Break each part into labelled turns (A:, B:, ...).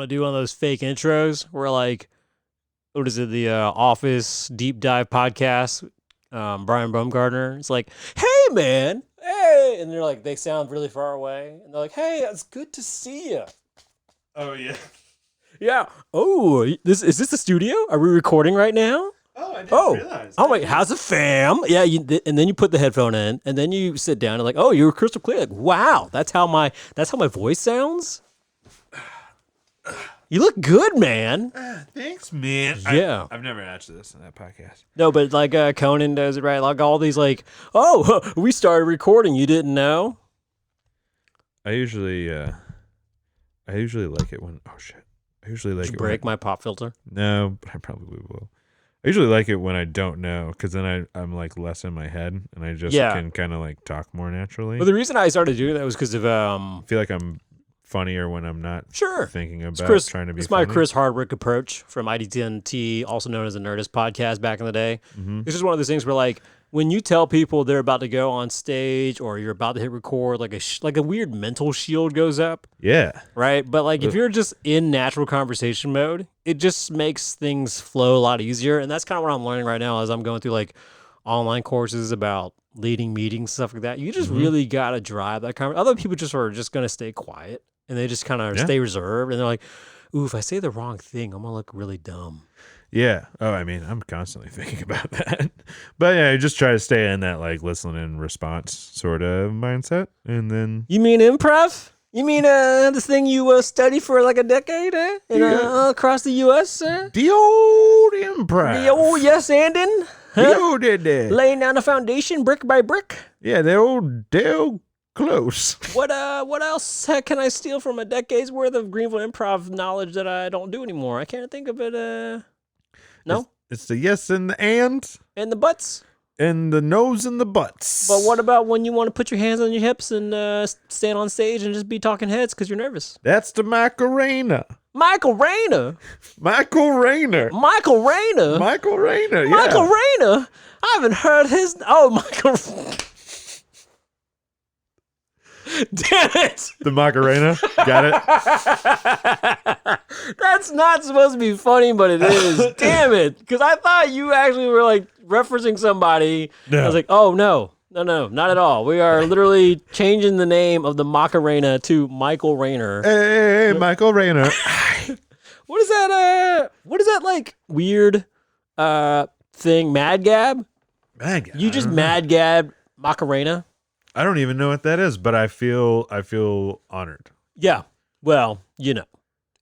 A: do one of those fake intros where like, what is it? The Office Deep Dive podcast. Brian Baumgartner. It's like, hey man, hey, and they're like, they sound really far away, and they're like, hey, it's good to see you.
B: Oh yeah.
A: Yeah. Oh, is this the studio? Are we recording right now?
B: Oh, I didn't realize.
A: Oh wait, how's the fam? Yeah, and then you put the headphone in, and then you sit down and like, oh, you're crystal clear. Like, wow, that's how my voice sounds. You look good, man.
B: Thanks, man.
A: Yeah.
B: I've never asked this in that podcast.
A: No, but like Conan does it right. Like all these like, oh, we started recording. You didn't know?
B: I usually like it when. Oh shit. I usually like
A: Did you
B: it.
A: break my pop filter?
B: No, but I probably will. I usually like it when I don't know, because then I'm like less in my head, and I just can kind of like talk more naturally.
A: Well, the reason I started doing that was because of
B: I feel like I'm funnier when I'm not thinking about trying to be
A: It's
B: funny.
A: my Chris Hardwick approach from ID10T, also known as the Nerdist podcast back in the day.
B: Mm-hmm.
A: It's just one of those things where like when you tell people they're about to go on stage or you're about to hit record, like a weird mental shield goes up.
B: Yeah.
A: Right? But like if you're just in natural conversation mode, it just makes things flow a lot easier. And that's kind of what I'm learning right now as I'm going through like online courses about leading meetings, stuff like that. You just really got to drive that conversation. Other people just are just going to stay quiet and they just kind of stay reserved. And they're like, ooh, if I say the wrong thing, I'm going to look really dumb.
B: Yeah. Oh, I mean, I'm constantly thinking about that. But yeah, I just try to stay in that like listen and response sort of mindset. And then.
A: You mean improv? You mean this thing you study for like a decade, across the U.S.,
B: The old improv.
A: The old yes anding?
B: The old did that.
A: Laying down the foundation brick by brick?
B: Yeah, the old Dale Close.
A: What else can I steal from a decade's worth of Greenville improv knowledge that I don't do anymore? I can't think of it. No?
B: It's the yes and the and.
A: And the butts?
B: And the nose and the butts.
A: But what about when you want to put your hands on your hips and stand on stage and just be talking heads because you're nervous?
B: That's the Macarena.
A: Michael Rayner.
B: Michael Rayner.
A: Michael Rayner.
B: Michael Rayner. Yeah.
A: Michael Rayner. I haven't heard his. Oh, Michael. Damn it.
B: The Macarena. Got
A: it? That's not supposed to be funny, but it is. Damn it. Because I thought you actually were like referencing somebody.
B: No.
A: I was like, oh, no, not at all. We are literally changing the name of the Macarena to Michael Rayner.
B: Hey, Michael Rayner.
A: What is that? What is that like weird thing? Mad Gab?
B: Mad Gab.
A: You just Mad Gab Macarena?
B: I don't even know what that is, but I feel honored.
A: Yeah. Well, you know,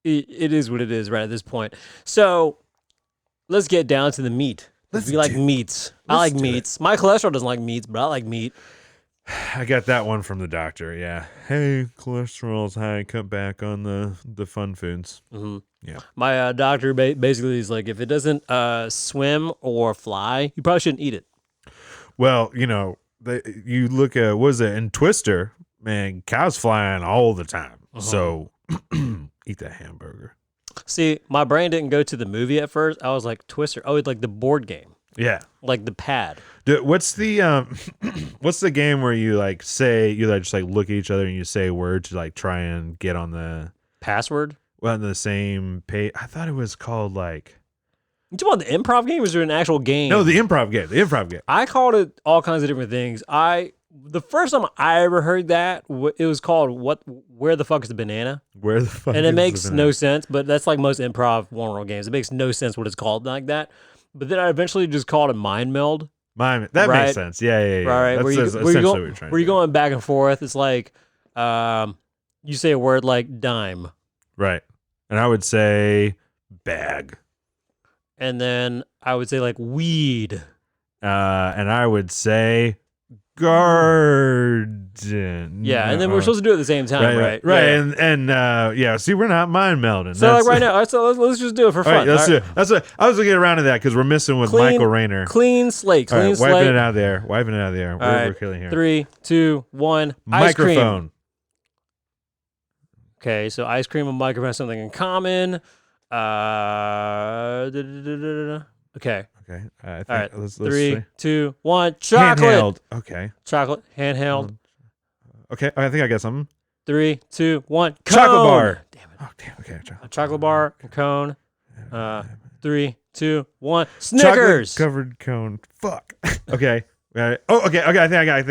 A: it is what it is right at this point. So let's get down to the meat. We like meats. I like meats. My cholesterol doesn't like meats, but I like meat.
B: I got that one from the doctor. Yeah. Hey, cholesterol's high. Cut back on the fun foods.
A: Mm-hmm.
B: Yeah.
A: My doctor basically is like, if it doesn't swim or fly, you probably shouldn't eat it.
B: Well, you know, you look at, what is it, in Twister, man, cows flying all the time. So eat that hamburger.
A: See, my brain didn't go to the movie at first. I was like, Twister. Oh, it's like the board game.
B: Yeah.
A: Like the pad.
B: Dude, what's the game where you like say, you like just like look at each other and you say words to like try and get on the
A: password?
B: Well, on the same page. I thought it was called like.
A: You talking about the improv game or is there an actual game?
B: No, the improv game. The improv game.
A: I called it all kinds of different things. The first time I ever heard that, it was called Where the Fuck is the Banana?
B: Where the fuck
A: and
B: is
A: it makes
B: the banana?
A: no sense, but that's like most improv one-world games. It makes no sense what it's called like that. But then I eventually just called it Mind Meld.
B: That makes sense. Yeah.
A: Right.
B: That's essentially what you're trying to do.
A: Where you're going back and forth. It's like you say a word like dime.
B: Right. And I would say bag.
A: And then I would say like weed.
B: And I would say garden.
A: Yeah, and then we're supposed to do it at the same time, right?
B: Right. Yeah. And see, we're not mind melding.
A: So like right now, so let's just do it for fun.
B: Right, let's do it. That's what I was looking around to that because we're missing with Michael Rayner.
A: Clean slate.
B: All right, wiping it out there. We're killing here.
A: 3, 2, 1.
B: Microphone.
A: Ice cream. Okay, so ice cream and microphone have something in common. Okay.
B: Okay. I think
A: all right.
B: let's
A: 3,
B: see.
A: 2, 1. Chocolate.
B: Handheld. Okay.
A: Chocolate. Handheld.
B: Okay. I think I got something.
A: 3, 2, 1.
B: Chocolate bar.
A: Damn it.
B: Oh, damn. Okay.
A: A chocolate bar and cone. 3, 2, 1. Snickers.
B: Chocolate covered cone. Fuck. Okay. Oh, okay. Okay. I think I got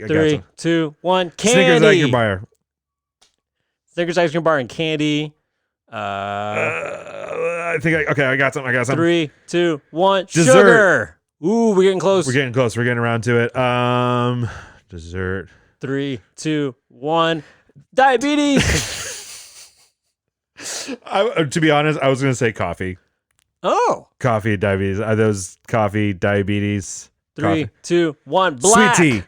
A: 3,
B: some.
A: 2, 1. Candy.
B: Snickers ice cream bar.
A: Snickers ice cream bar and candy.
B: I think I got some.
A: 3, 2, 1.
B: Dessert.
A: Sugar. Ooh, we're getting close.
B: We're getting close. We're getting around to it. Dessert.
A: 3, 2, 1. Diabetes.
B: To be honest, I was gonna say coffee.
A: Oh.
B: Coffee, diabetes. Are those coffee, diabetes?
A: 3,
B: Coffee.
A: 2, 1. Black.
B: Sweet tea.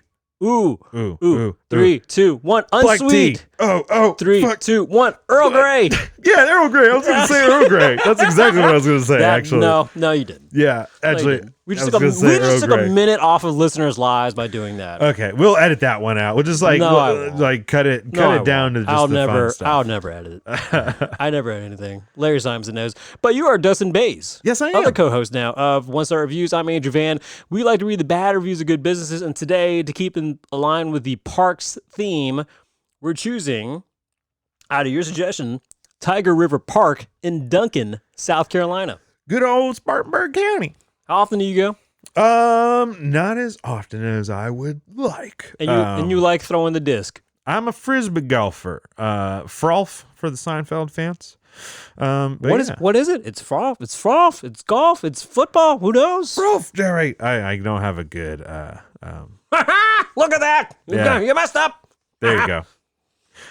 A: Ooh.
B: Ooh.
A: 3, 2, 1.
B: Black tea.
A: Unsweet.
B: Oh.
A: 3,
B: fuck.
A: 2, 1. Earl Grey.
B: Yeah, Earl Grey. I was gonna say Earl Grey. That's exactly what I was gonna say. Actually.
A: No, you didn't.
B: Yeah, actually.
A: We just took a minute off of listeners' lives by doing that.
B: Okay, we'll edit that one out. We'll just cut it down to just fun stuff.
A: I'll never edit it. I never edit anything. Larry Simonson knows. But you are Dusin Bays.
B: Yes, I am.
A: Other co-host now of One Star Reviews. I'm Andrew Van. We like to read the bad reviews of good businesses, and today, to keep in line with the parks theme, we're choosing, out of your suggestion, Tyger River Park in Duncan, South Carolina.
B: Good old Spartanburg County.
A: How often do you go?
B: Not as often as I would like.
A: And you like throwing the disc.
B: I'm a frisbee golfer. Frolf for the Seinfeld fans.
A: What is it? It's frolf. It's frolf. It's golf. It's football. Who knows?
B: Frolf, Jerry. I don't have a good
A: Look at that.
B: Yeah.
A: You messed up.
B: There you go.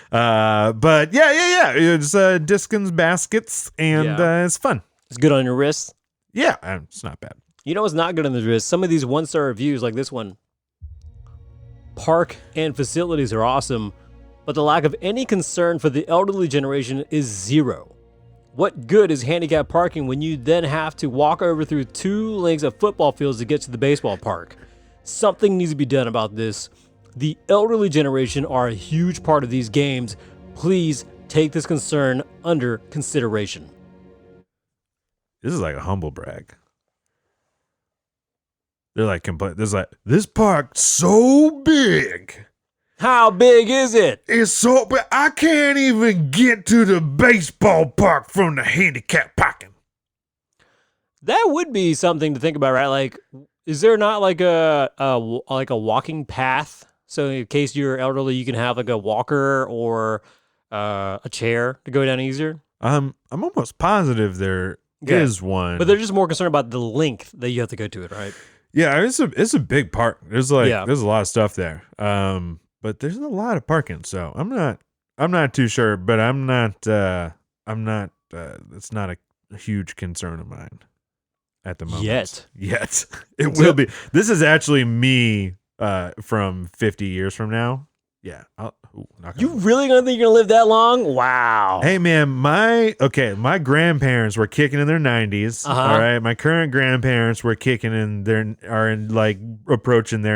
B: But yeah. It's Discins baskets, and it's fun.
A: It's good on your wrist.
B: Yeah, it's not bad.
A: You know what's not good on the wrist? Some of these one-star reviews, like this one. Park and facilities are awesome, but the lack of any concern for the elderly generation is zero. What good is handicap parking when you then have to walk over through 2 lengths of football fields to get to the baseball park? Something needs to be done about this. The elderly generation are a huge part of these games. Please take this concern under consideration.
B: This is like a humble brag. They're like this park's so big.
A: How big is it?
B: It's so big. I can't even get to the baseball park from the handicap parking.
A: That would be something to think about, right? Like, is there not like a walking path? So in case you're elderly, you can have like a walker or a chair to go down easier.
B: I'm almost positive there is one,
A: but they're just more concerned about the length that you have to go to it, right?
B: Yeah, it's a big park. There's a lot of stuff there. But there's a lot of parking, so I'm not too sure, but it's not a huge concern of mine at the moment. Yet. It will be. This is actually me from 50 years from now. Yeah.
A: You really gonna think you're gonna live that long? Wow.
B: Hey man, my grandparents were kicking in their 90s.
A: Uh-huh.
B: All right, my current grandparents were approaching their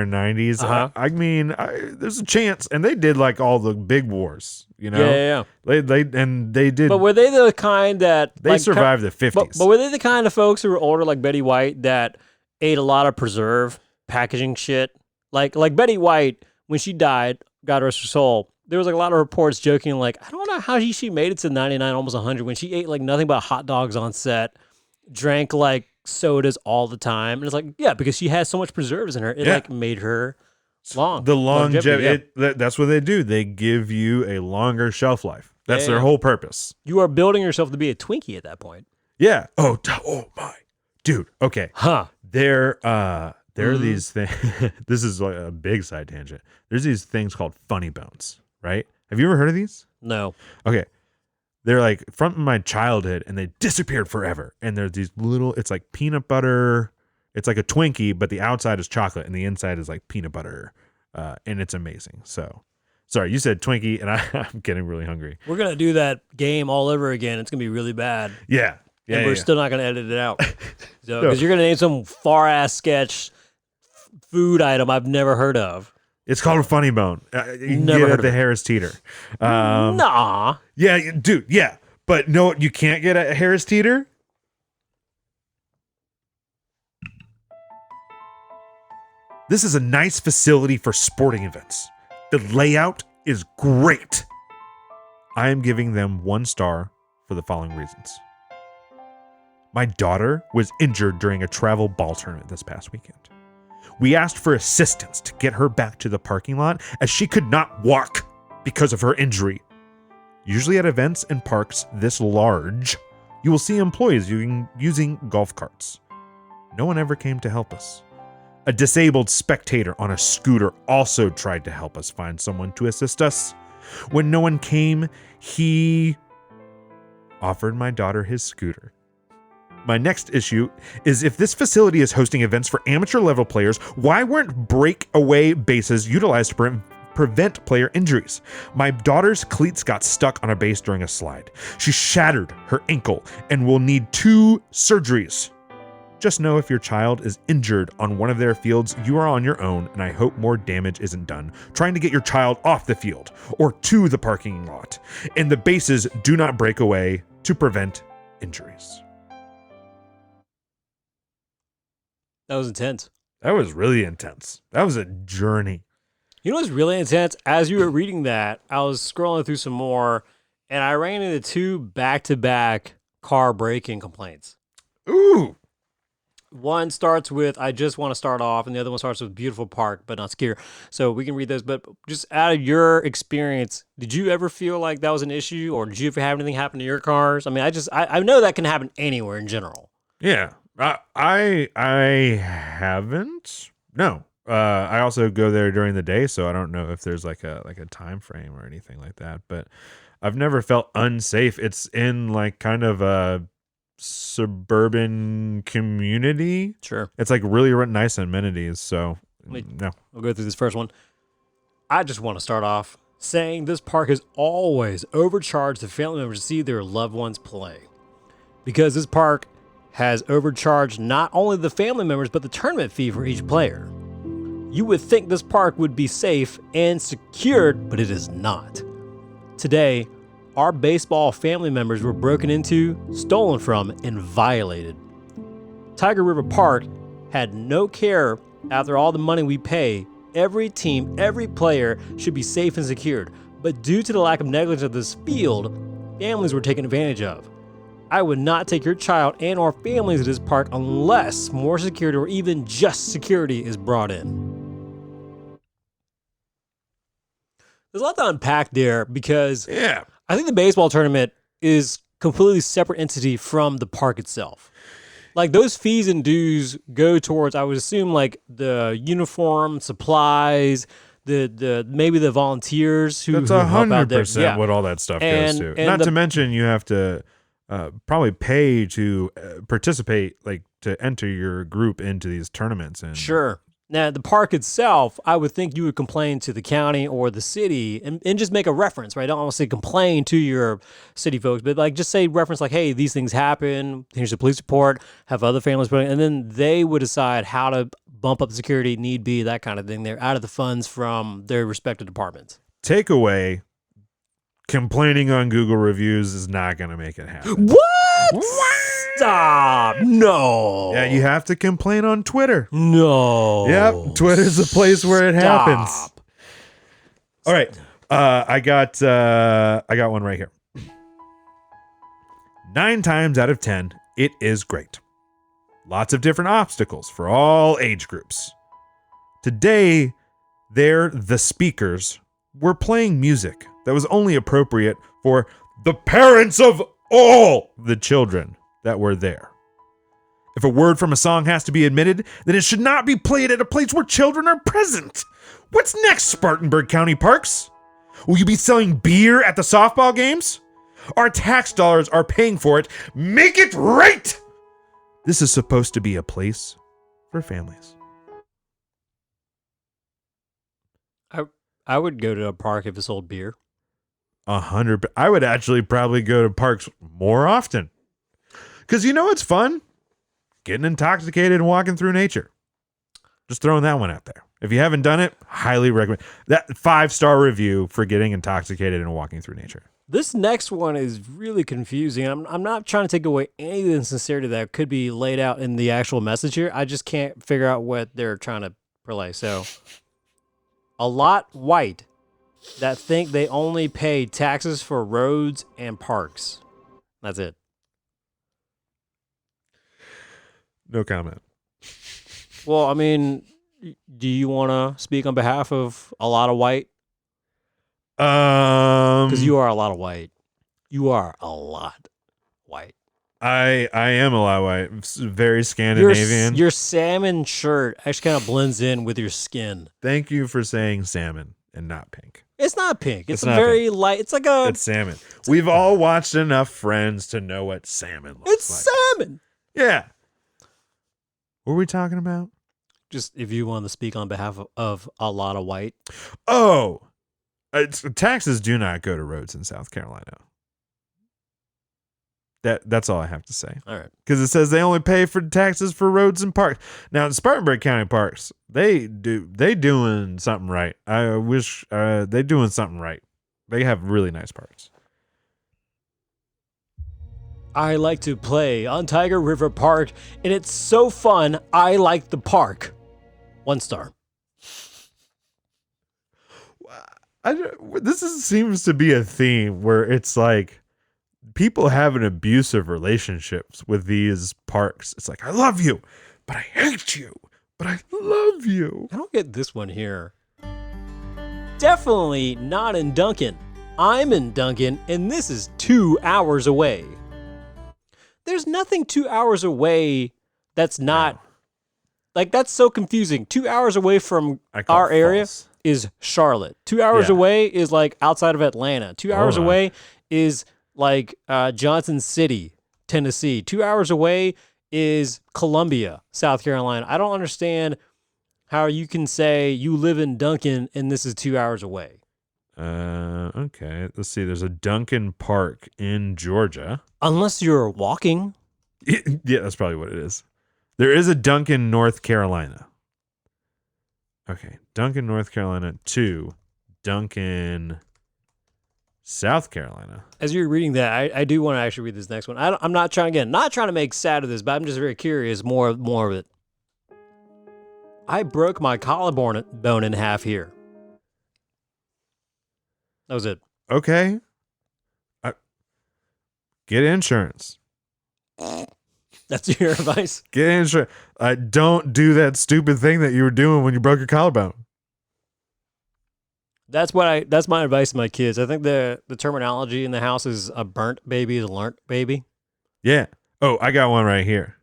B: 90s.
A: Uh-huh.
B: I mean, there's a chance, and they did like all the big wars. You know,
A: Yeah.
B: They did.
A: But were they the kind that
B: they survived the 50s?
A: But were they the kind of folks who were older, like Betty White, that ate a lot of preserve packaging shit? Like Betty White, when she died, God rest her soul, there was like a lot of reports joking like, I don't know how she made it to 99, almost 100, when she ate like nothing but hot dogs on set, drank like sodas all the time. And it's like, yeah, because she has so much preserves in her. It like made her long.
B: The longevity, that's what they do. They give you a longer shelf life. That's their whole purpose.
A: You are building yourself to be a Twinkie at that point.
B: Yeah. Oh my. Dude, okay.
A: Huh.
B: There are these things. This is like a big side tangent. There's these things called funny bones, right? Have you ever heard of these?
A: No.
B: Okay. They're like from my childhood, and they disappeared forever. And they're these little, it's like peanut butter. It's like a Twinkie, but the outside is chocolate and the inside is like peanut butter. And it's amazing. So, sorry, you said Twinkie, and I'm getting really hungry.
A: We're going to do that game all over again. It's going to be really bad.
B: Yeah.
A: And we're still not going to edit it out. Because you're going to name some far-ass sketch food item I've never heard of.
B: It's called a funny bone. You can get it at the Harris Teeter.
A: Nah.
B: Yeah, dude, yeah. But no, you can't get at Harris Teeter? This is a nice facility for sporting events. The layout is great. I am giving them 1 star for the following reasons. My daughter was injured during a travel ball tournament this past weekend. We asked for assistance to get her back to the parking lot as she could not walk because of her injury. Usually at events and parks this large, you will see employees using golf carts. No one ever came to help us. A disabled spectator on a scooter also tried to help us find someone to assist us. When no one came, he offered my daughter his scooter. My next issue is if this facility is hosting events for amateur level players, why weren't breakaway bases utilized to prevent player injuries? My daughter's cleats got stuck on a base during a slide. She shattered her ankle and will need 2 surgeries. Just know if your child is injured on one of their fields, you are on your own, and I hope more damage isn't done trying to get your child off the field or to the parking lot. And the bases do not break away to prevent injuries.
A: That was intense.
B: That was really intense. That was a journey.
A: You know what's really intense? As you were reading that, I was scrolling through some more, and I ran into 2 back-to-back car braking complaints.
B: Ooh.
A: One starts with, I just want to start off, and the other one starts with beautiful park, but not skier. So we can read those, but just out of your experience, did you ever feel like that was an issue, or did you ever have anything happen to your cars? I mean, I know that can happen anywhere in general.
B: Yeah. I haven't. No. I also go there during the day, so I don't know if there's like a time frame or anything like that, but I've never felt unsafe. It's in like kind of a suburban community.
A: Sure.
B: It's like really nice amenities, so no.
A: We'll go through this first one. I just want to start off saying this park has always overcharged the family members to see their loved ones play. Because this park has overcharged not only the family members, but the tournament fee for each player. You would think this park would be safe and secured, but it is not. Today, our baseball family members were broken into, stolen from, and violated. Tyger River Park had no care after all the money we pay. Every team, every player should be safe and secured. But due to the lack of negligence of this field, families were taken advantage of. I would not take your child and or families to this park unless more security or even just security is brought in. There's a lot to unpack there because I think the baseball tournament is completely separate entity from the park itself. Like those fees and dues go towards, I would assume, like the uniform, supplies, the maybe the volunteers who
B: That's
A: help out there.
B: 100% what all that stuff goes to.
A: And
B: Not to mention you have to probably pay to participate, like to enter your group into these tournaments. And
A: sure. Now, the park itself, I would think you would complain to the county or the city and just make a reference, right? I don't want to say complain to your city folks, but like just say reference like, hey, these things happen. Here's a police report, have other families put it, and then they would decide how to bump up the security, need be, that kind of thing. They're out of the funds from their respective departments.
B: Takeaway, complaining on Google reviews is not going to make it happen.
A: What? Stop. No.
B: Yeah, you have to complain on Twitter.
A: No.
B: Yep, Twitter's the place where it happens. All right. I got one right here. 9 times out of 10, it is great. Lots of different obstacles for all age groups. Today, the speakers were playing music that was only appropriate for the parents of all the children that were there. If a word from a song has to be admitted, then it should not be played at a place where children are present. What's next, Spartanburg County Parks? Will you be selling beer at the softball games? Our tax dollars are paying for it. Make it right! This is supposed to be a place for families.
A: I would go to a park if it sold beer.
B: 100. I would actually probably go to parks more often. Because you know what's fun? Getting intoxicated and walking through nature. Just throwing that one out there. If you haven't done it, highly recommend. That 5-star review for getting intoxicated and walking through nature.
A: This next one is really confusing. I'm not trying to take away any of the sincerity that could be laid out in the actual message here. I just can't figure out what they're trying to relay. So, a lot white, that think they only pay taxes for roads and parks. That's it.
B: No comment.
A: Well, I mean, do you want to speak on behalf of a lot of white? Because you are a lot of white. You are a lot white.
B: I am a lot white. Very Scandinavian.
A: Your salmon shirt actually kind of blends in with your skin.
B: Thank you for saying salmon and not pink.
A: It's not pink. It's a
B: not
A: very
B: pink.
A: light. It's like a.
B: It's salmon. We've all watched enough Friends to know what salmon looks
A: It's
B: like.
A: salmon.
B: Yeah. What were we talking about?
A: Just if you want to speak on behalf of a lot of white.
B: Oh, taxes do not go to roads in South Carolina. That's all I have to say.
A: All right.
B: Because it says they only pay for taxes for roads and parks. Now in Spartanburg County parks, they doing something right. I wish they doing something right. They have really nice parks.
A: I like to play on Tyger River Park, and it's so fun. I like the park. 1 star.
B: Seems to be a theme where it's like people have an abusive relationships with these parks. It's like, I love you, but I hate you, but I love you.
A: I don't get this one here. Definitely not in Duncan. I'm in Duncan, and this is 2 hours away. There's nothing 2 hours away that's not... Like, that's so confusing. 2 hours away from our area is Charlotte. 2 hours away is, like, outside of Atlanta. 2 hours away is, like, Johnson City, Tennessee. 2 hours away is Columbia, South Carolina. I don't understand how you can say you live in Duncan and this is 2 hours away.
B: Okay. Let's see. There's a Duncan Park in Georgia.
A: Unless you're walking.
B: Yeah, that's probably what it is. There is a Duncan, North Carolina. Okay. Duncan, North Carolina to Duncan, South Carolina.
A: As you're reading that, I do want to actually read this next one. I'm not trying to make sad of this, but I'm just very curious more of it. I broke my collarbone in half here. That was it.
B: Okay. Get insurance.
A: That's your advice?
B: Get insurance. Don't do that stupid thing that you were doing when you broke your collarbone.
A: That's my advice to my kids. I think the terminology in the house is a burnt baby is a learnt baby.
B: Yeah. Oh, I got one right here.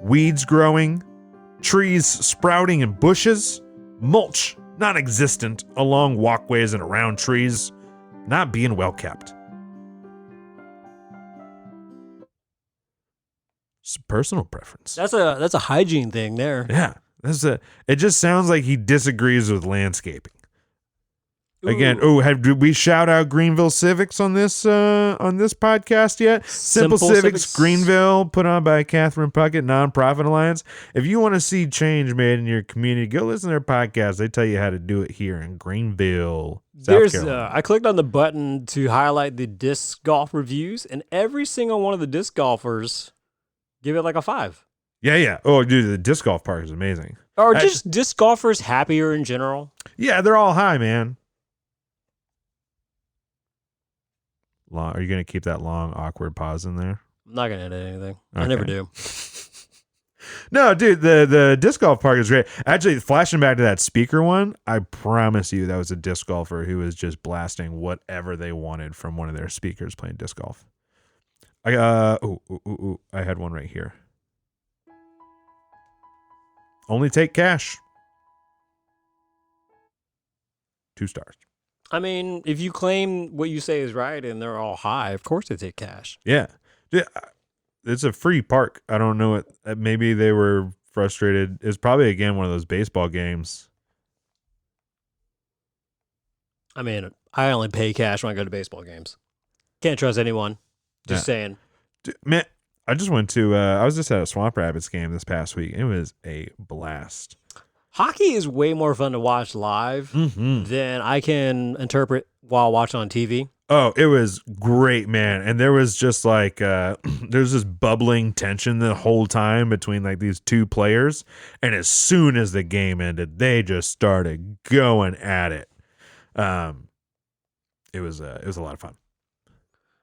B: Weeds growing, trees sprouting in bushes, mulch non-existent along walkways and around trees, not being well kept. It's personal preference.
A: That's a hygiene thing there.
B: Yeah. It just sounds like he disagrees with landscaping. Again, did we shout out Greenville Civics on this podcast yet? Simple Civics Greenville, put on by Catherine Puckett, Nonprofit Alliance. If you want to see change made in your community, go listen to their podcast. They tell you how to do it here in Greenville, South Carolina.
A: I clicked on the button to highlight the disc golf reviews, and every single one of the disc golfers give it like a 5.
B: Yeah. Oh, dude, the disc golf park is amazing.
A: Or just disc golfers happier in general?
B: Yeah, they're all high, man. Are you going to keep that long, awkward pause in there?
A: I'm not going to edit anything.
B: Okay.
A: I never do.
B: No, dude, the disc golf park is great. Actually, flashing back to that speaker one, I promise you that was a disc golfer who was just blasting whatever they wanted from one of their speakers playing disc golf. I had one right here. Only take cash. 2 stars.
A: I mean, if you claim what you say is right and they're all high, of course they take cash.
B: Yeah. It's a free park. I don't know what. Maybe they were frustrated. It's probably, again, one of those baseball games.
A: I mean, I only pay cash when I go to baseball games. Can't trust anyone. Just saying.
B: Dude, man, I just went to, I was just at a Swamp Rabbits game this past week. It was a blast.
A: Hockey is way more fun to watch live than I can interpret while watching on TV.
B: Oh, it was great, man. And there was just like there's this bubbling tension the whole time between like these two players. And as soon as the game ended, they just started going at it. Um it was a lot of fun.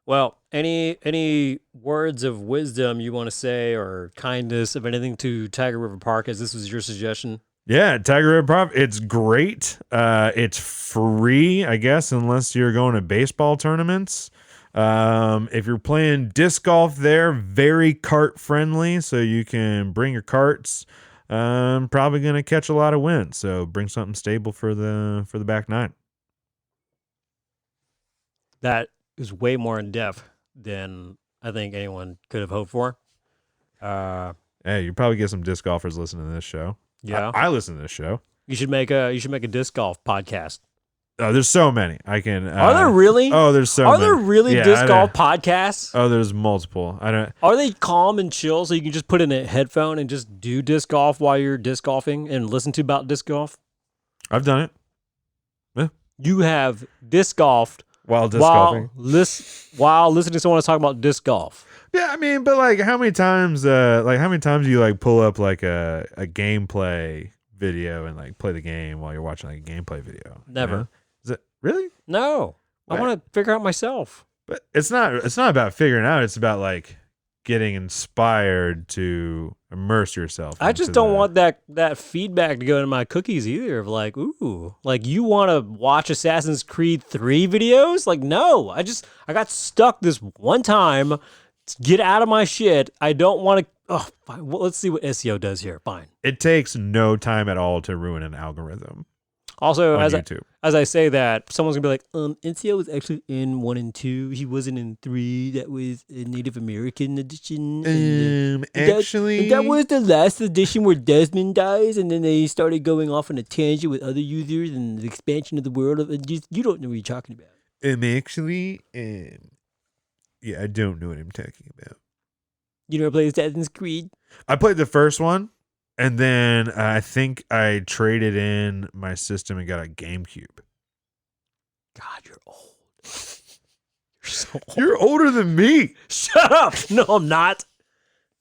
A: Well, any words of wisdom you want to say or kindness of anything to Tiger River Park, as this was your suggestion?
B: Yeah, Tiger River Park, it's great. It's free, I guess, unless you're going to baseball tournaments. If you're playing disc golf there, very cart friendly, so you can bring your carts. Probably gonna catch a lot of wind, so bring something stable for the back nine.
A: That is way more in depth than I think anyone could have hoped for.
B: Hey, you probably get some disc golfers listening to this show.
A: Yeah,
B: I listen to this show.
A: you should make a disc golf podcast.
B: Oh, there's so many. I can.
A: Are there really?
B: Oh, there's so.
A: Are
B: many.
A: there really
B: Yeah,
A: disc golf podcasts?
B: Oh, there's multiple. I don't.
A: Are they calm and chill so you can just put in a headphone and just do disc golf while you're disc golfing and listen to about disc golf?
B: I've done it. Yeah.
A: You have disc golfed
B: While disc
A: while
B: golfing.
A: while listening to someone talk about disc golf.
B: Yeah, I mean, but like, how many times do you like pull up like a gameplay video and like play the game while you're watching like a gameplay video?
A: Never.
B: You know? Is it really?
A: No, I
B: What?
A: want to figure out myself.
B: But it's not. It's not about figuring out. It's about like getting inspired to immerse yourself.
A: I just
B: into
A: don't
B: the-
A: want that feedback to go into my cookies either. Of like, ooh, like you want to watch Assassin's Creed 3 videos? Like, no, I got stuck this one time. Get out of my shit. I don't want to. Oh, fine. Well, let's see what SEO does here. Fine.
B: It takes no time at all to ruin an algorithm
A: Also,
B: on
A: as
B: YouTube.
A: as I say that, someone's gonna be like, NCO was actually in 1 and 2. He wasn't in 3. That was a Native American edition. And that was the last edition where Desmond dies, and then they started going off on a tangent with other users and the expansion of the world. You don't know what you're talking about.
B: Yeah, I don't know what I'm talking about.
A: You never played Assassin's Creed?
B: I played the first one, and then I think I traded in my system and got a GameCube.
A: God, you're old. You're so old.
B: You're older than me.
A: Shut up. No, I'm not.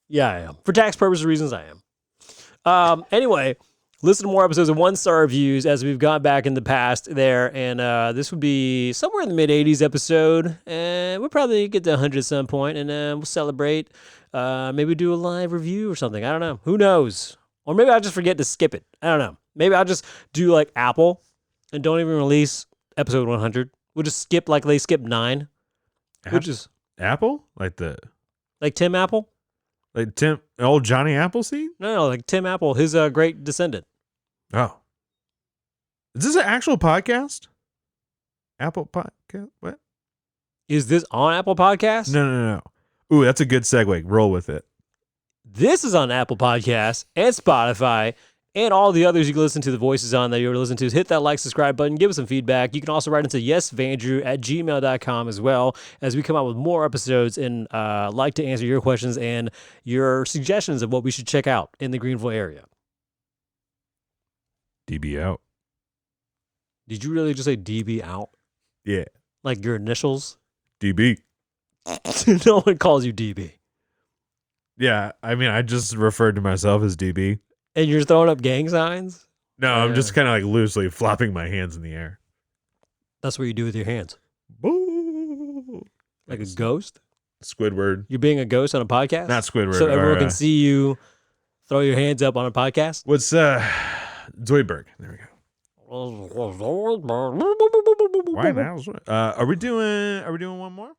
A: Yeah, I am. For tax purposes reasons, I am. Anyway, listen to more episodes of 1-star reviews as we've gone back in the past there. And this would be somewhere in the mid-80s episode. And we'll probably get to 100 at some point, and we'll celebrate. Maybe do a live review or something. I don't know. Who knows? Or maybe I'll just forget to skip it. I don't know. Maybe I'll just do like Apple and don't even release episode 100. We'll just skip like they skipped 9. Which is
B: Apple? Like
A: Tim Apple?
B: Like old Johnny Appleseed?
A: No, like Tim Apple, his great descendant.
B: Oh. Is this an actual podcast? Apple podcast? What?
A: Is this on Apple Podcasts?
B: No. Ooh, that's a good segue. Roll with it.
A: This is on Apple Podcasts and Spotify and all the others you can listen to the voices on that you're listening to. Hit that like, subscribe button. Give us some feedback. You can also write into yesvandrew@gmail.com as well as we come out with more episodes and like to answer your questions and your suggestions of what we should check out in the Greenville area.
B: DB out.
A: Did you really just say DB out?
B: Yeah.
A: Like your initials?
B: DB.
A: No one calls you DB.
B: Yeah, I mean, I just referred to myself as DB.
A: And you're throwing up gang signs?
B: No, I'm
A: Yeah.
B: just kind of like loosely flopping my hands in the air.
A: That's what you do with your hands.
B: Boo.
A: Like a ghost?
B: Squidward.
A: You're being a ghost on a podcast?
B: Not Squidward.
A: So everyone
B: or,
A: can see you throw your hands up on a podcast?
B: What's Zoidberg? There we go. Why now? Are we doing one more?